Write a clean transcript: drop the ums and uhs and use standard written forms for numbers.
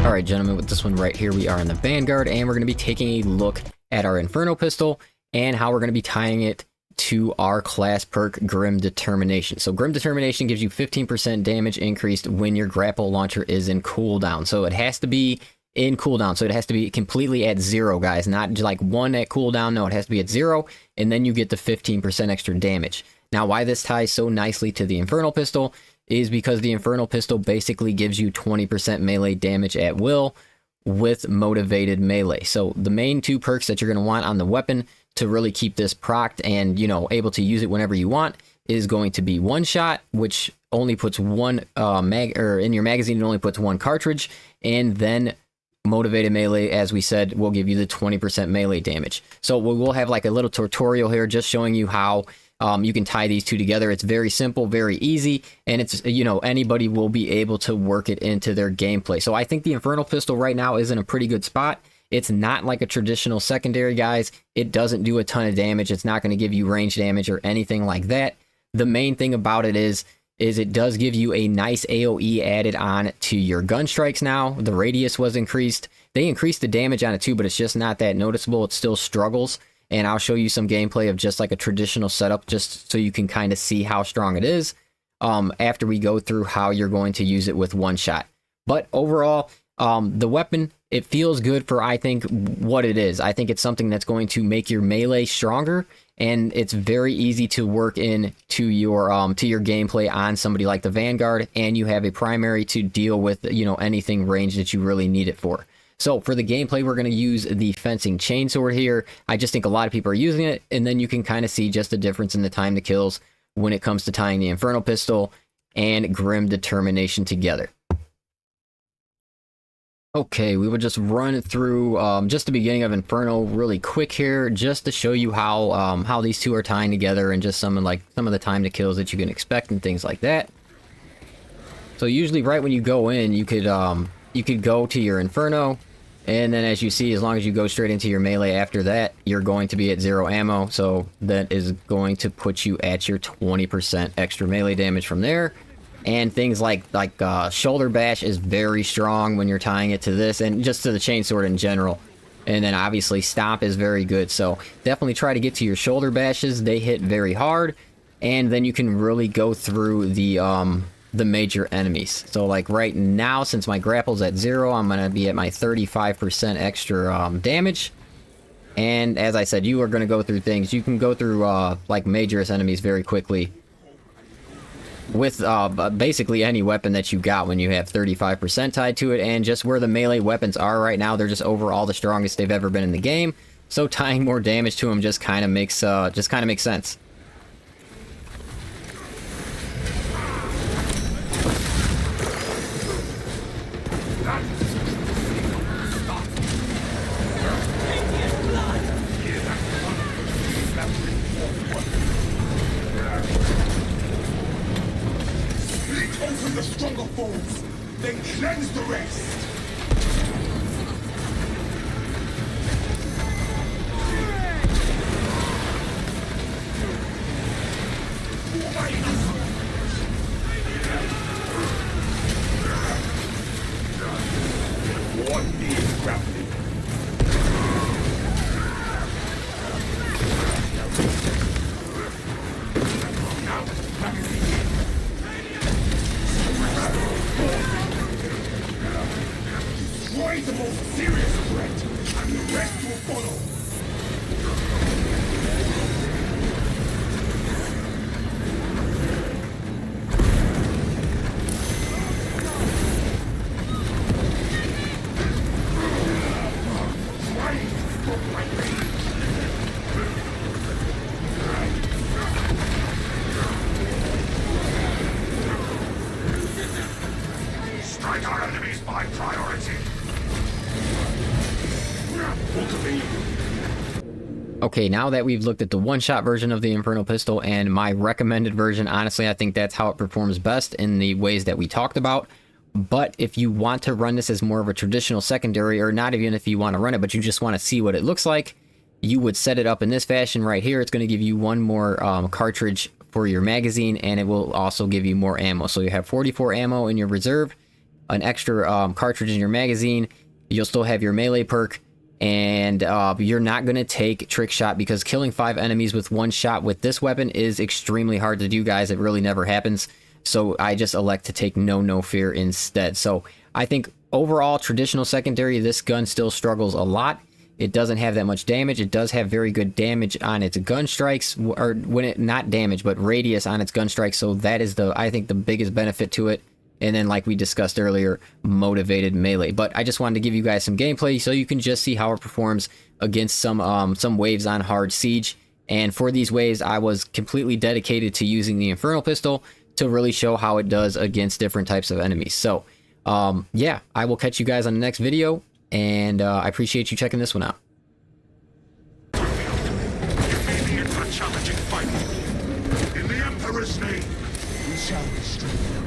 Alright gentlemen, with this one right here, we are in the Vanguard, and we're going to be taking a look at our Inferno pistol, and how we're going to be tying it to our class perk, Grim Determination. So Grim Determination gives you 15% damage increased when your grapple launcher is in cooldown. So it has to be in cooldown, so it has to be completely at 0, guys. Not just like 1 at cooldown, no, it has to be at 0, and then you get the 15% extra damage. Now, why this ties so nicely to the Infernal pistol is because the Infernal pistol basically gives you 20% melee damage at will with motivated melee. So the main two perks that you're going to want on the weapon to really keep this procced and, you know, able to use it whenever you want is going to be one shot, which only puts one in your magazine, it only puts one cartridge, and then motivated melee, as we said, will give you the 20% melee damage. So we will have like a little tutorial here just showing you how you can tie these two together. It's very simple, very easy, and it's, you know, anybody will be able to work it into their gameplay. So I think the Infernal pistol right now is in a pretty good spot. It's not like a traditional secondary, guys. It doesn't do a ton of damage. It's not going to give you range damage or anything like that. The main thing about it is it does give you a nice AoE added on to your gun strikes now. The radius was increased. They increased the damage on it too, but it's just not that noticeable. It still struggles. And I'll show you some gameplay of just like a traditional setup, just so you can kind of see how strong it is after we go through how you're going to use it with one shot. But overall, the weapon, it feels good for, I think, what it is. I think it's something that's going to make your melee stronger, and it's very easy to work in to your gameplay on somebody like the Vanguard, and you have a primary to deal with, you know, anything range that you really need it for. So for the gameplay, we're going to use the fencing chainsword here. I just think a lot of people are using it, and then you can kind of see just the difference in the time to kills when it comes to tying the Infernal pistol and Grim Determination together. Okay, we will just run through just the beginning of Inferno really quick here, just to show you how these two are tying together, and just some of the time to kills that you can expect and things like that. So usually right when you go in, you could go to your Inferno, and then as you see, as long as you go straight into your melee after that, you're going to be at 0 ammo, so that is going to put you at your 20% extra melee damage from there. And things like shoulder bash is very strong when you're tying it to this, and just to the chainsword in general. And then obviously stomp is very good, so definitely try to get to your shoulder bashes. They hit very hard, and then you can really go through the major enemies. So like right now, since my grapple's at 0, I'm gonna be at my 35% extra damage. And as I said, you are gonna go through things. You can go through like majorous enemies very quickly with basically any weapon that you got when you have 35% tied to it. And just where the melee weapons are right now, they're just overall the strongest they've ever been in the game. So tying more damage to them just kind of makes sense. The stronger foes, then cleanse the rest. One needs grappling. Destroy the most serious threat, and the rest will follow. Strike our enemies by priority. Okay, now that we've looked at the one-shot version of the Infernal pistol and my recommended version, honestly, I think that's how it performs best in the ways that we talked about. But if you want to run this as more of a traditional secondary, or not even if you want to run it, but you just want to see what it looks like, you would set it up in this fashion right here. It's going to give you one more cartridge for your magazine, and it will also give you more ammo. So you have 44 ammo in your reserve, an extra cartridge in your magazine. You'll still have your melee perk, and you're not going to take trick shot, because killing 5 enemies with 1 shot with this weapon is extremely hard to do, guys. It really never happens. So I just elect to take no fear instead. So I think overall, traditional secondary, this gun still struggles a lot. It doesn't have that much damage. It does have very good damage on its gun strikes, or when it, not damage, but radius on its gun strikes. So that is I think the biggest benefit to it. And then, like we discussed earlier, motivated melee. But I just wanted to give you guys some gameplay so you can just see how it performs against some waves on hard siege. And for these waves, I was completely dedicated to using the Inferno pistol to really show how it does against different types of enemies. So yeah, I will catch you guys on the next video, and I appreciate you checking this one out. Give me the challenging fight. In the Emperor's name, we shall destroy.